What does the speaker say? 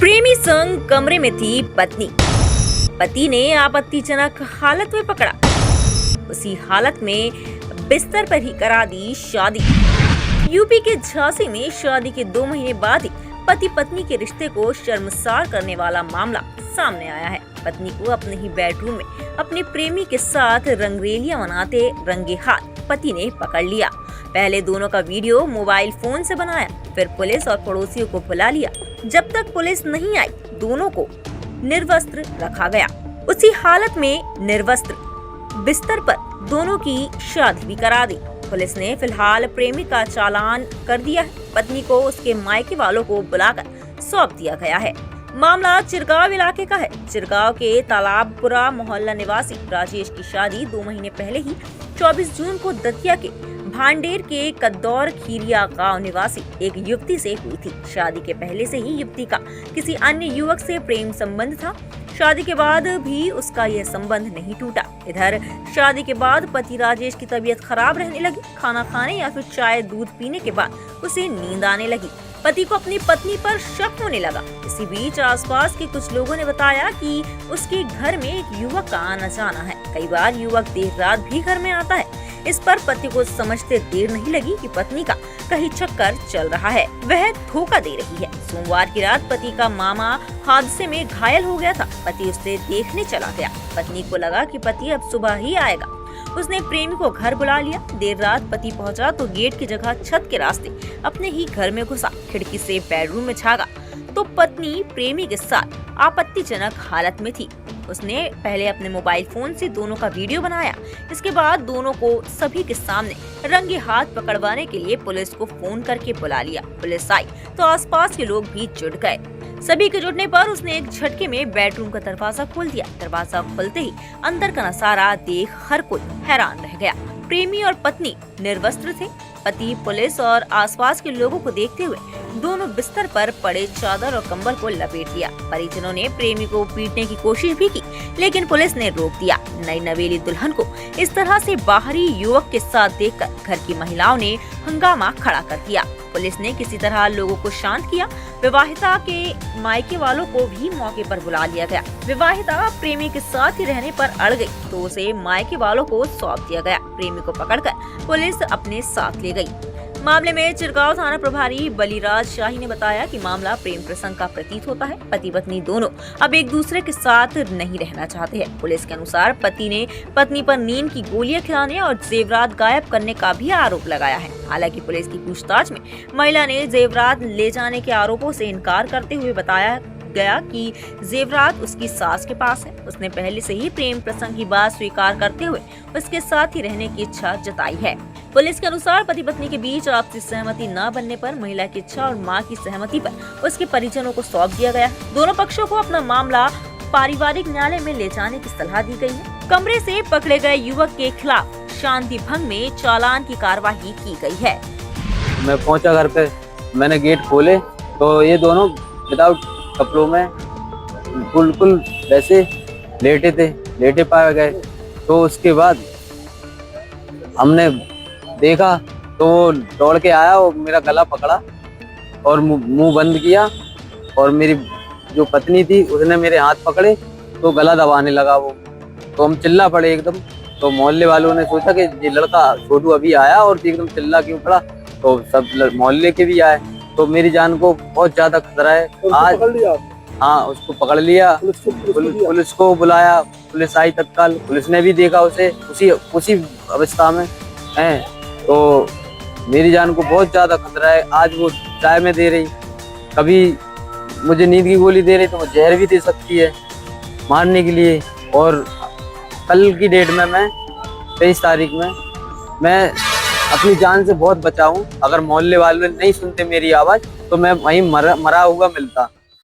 प्रेमी संग कमरे में थी पत्नी। पति ने आपत्तिजनक हालत में पकड़ा। उसी हालत में बिस्तर पर ही करा दी शादी। यूपी के झांसी में शादी के 2 महीने बाद ही पति पत्नी के रिश्ते को शर्मसार करने वाला मामला सामने आया है। पत्नी को अपने ही बेडरूम में अपने प्रेमी के साथ रंगरेलियां मनाते रंगे हाथ पति ने पकड़ लिया। पहले दोनों का वीडियो मोबाइल फोन से बनाया, फिर पुलिस और पड़ोसियों को बुला लिया। जब तक पुलिस नहीं आई, दोनों को निर्वस्त्र रखा गया। उसी हालत में निर्वस्त्र बिस्तर पर दोनों की शादी भी करा दी। पुलिस ने फिलहाल प्रेमी का चालान कर दिया है। पत्नी को उसके मायके वालों को बुलाकर सौंप दिया गया है। मामला चिरगांव इलाके का है। चिरगांव के तालाबपुरा मोहल्ला निवासी राजेश की शादी 2 महीने पहले ही 24 जून को दतिया के भांडेर के कद्दौर खीरिया गांव निवासी एक युवती से हुई थी। शादी के पहले से ही युवती का किसी अन्य युवक से प्रेम संबंध था। शादी के बाद भी उसका यह संबंध नहीं टूटा। इधर शादी के बाद पति राजेश की तबीयत खराब रहने लगी। खाना खाने या फिर चाय दूध पीने के बाद उसे नींद आने लगी। पति को अपनी पत्नी पर शक होने लगा। इसी बीच आसपास के कुछ लोगों ने बताया कि उसके घर में एक युवक का आना जाना है। कई बार युवक देर रात भी घर में आता है। इस पर पति को समझते देर नहीं लगी कि पत्नी का कहीं चक्कर चल रहा है, वह धोखा दे रही है। सोमवार की रात पति का मामा हादसे में घायल हो गया था। पति उसे देखने चला गया। पत्नी को लगा कि पति अब सुबह ही आएगा। उसने प्रेमी को घर बुला लिया। देर रात पति पहुंचा तो गेट की जगह छत के रास्ते अपने ही घर में घुसा। खिड़की से बेडरूम में झांका तो पत्नी प्रेमी के साथ आपत्तिजनक हालत में थी। उसने पहले अपने मोबाइल फोन से दोनों का वीडियो बनाया। इसके बाद दोनों को सभी के सामने रंगे हाथ पकड़वाने के लिए पुलिस को फोन करके बुला लिया। पुलिस आई तो आसपास के लोग भी जुट गए। सभी के जुटने पर उसने एक झटके में बेडरूम का दरवाजा खोल दिया। दरवाजा खुलते ही अंदर का नजारा देख हर कोई हैरान रह गया। प्रेमी और पत्नी निर्वस्त्र थे। पति पुलिस और आसपास के लोगों को देखते हुए दोनों बिस्तर पर पड़े चादर और कंबल को लपेट दिया। परिजनों ने प्रेमी को पीटने की कोशिश भी की, लेकिन पुलिस ने रोक दिया। नई नवेली दुल्हन को इस तरह से बाहरी युवक के साथ देखकर घर की महिलाओं ने हंगामा खड़ा कर दिया। पुलिस ने किसी तरह लोगों को शांत किया। विवाहिता के मायके वालों को भी मौके पर बुला लिया गया। विवाहिता प्रेमी के साथ ही रहने पर अड़ गई तो उसे मायके वालों को सौंप दिया गया। प्रेमी को पकड़कर पुलिस अपने साथ ले गई। मामले में चिरगांव थाना प्रभारी बलिराज शाही ने बताया कि मामला प्रेम प्रसंग का प्रतीत होता है। पति पत्नी दोनों अब एक दूसरे के साथ नहीं रहना चाहते हैं। पुलिस के अनुसार पति ने पत्नी पर नींद की गोलियां खिलाने और जेवरात गायब करने का भी आरोप लगाया है। हालांकि पुलिस की पूछताछ में महिला ने जेवरात ले जाने के आरोपों से इनकार करते हुए बताया गया कि जेवरात उसकी सास के पास है। उसने पहले से ही प्रेम प्रसंग की बात स्वीकार करते हुए उसके साथ ही रहने की इच्छा जताई है। पुलिस के अनुसार पति पत्नी के बीच आपसी सहमति न बनने पर महिला की इच्छा और मां की सहमति पर उसके परिजनों को सौंप दिया गया। दोनों पक्षों को अपना मामला पारिवारिक न्यायालय में ले जाने की सलाह दी गई है। कमरे से पकड़े गए युवक के खिलाफ शांति भंग में चालान की कार्यवाही की गई है। मैं पहुंचा घर पे, मैंने गेट खोले तो ये दोनों विदाउट कपड़ों में बिल्कुल वैसे लेटे पाए गए। तो उसके बाद हमने देखा तो वो दौड़ के आया और मेरा गला पकड़ा और मुंह बंद किया और मेरी जो पत्नी थी उसने मेरे हाथ पकड़े तो गला दबाने लगा वो। तो हम चिल्ला पड़े एकदम। तो मोहल्ले वालों ने सोचा कि ये लड़का छोटू अभी आया और एकदम चिल्ला क्यों पड़ा, तो सब मोहल्ले के भी आए। तो मेरी जान को बहुत ज्यादा खतरा है। आज पकड़ लिया? हाँ, उसको पकड़ लिया। पुलिस को बुलाया। पुलिस आई तत्काल। पुलिस ने भी देखा उसे उसी अवस्था में है। तो मेरी जान को बहुत ज्यादा खतरा है। आज वो चाय में दे रही, कभी मुझे नींद की गोली दे रही तो वो जहर भी दे सकती है मारने के लिए। और कल की डेट में मैं 23 तारीख में मैं अपनी जान से बहुत बचाऊं। अगर मोहल्ले वाले नहीं सुनते मेरी आवाज तो मैं वहीं मरा हुआ मिलता।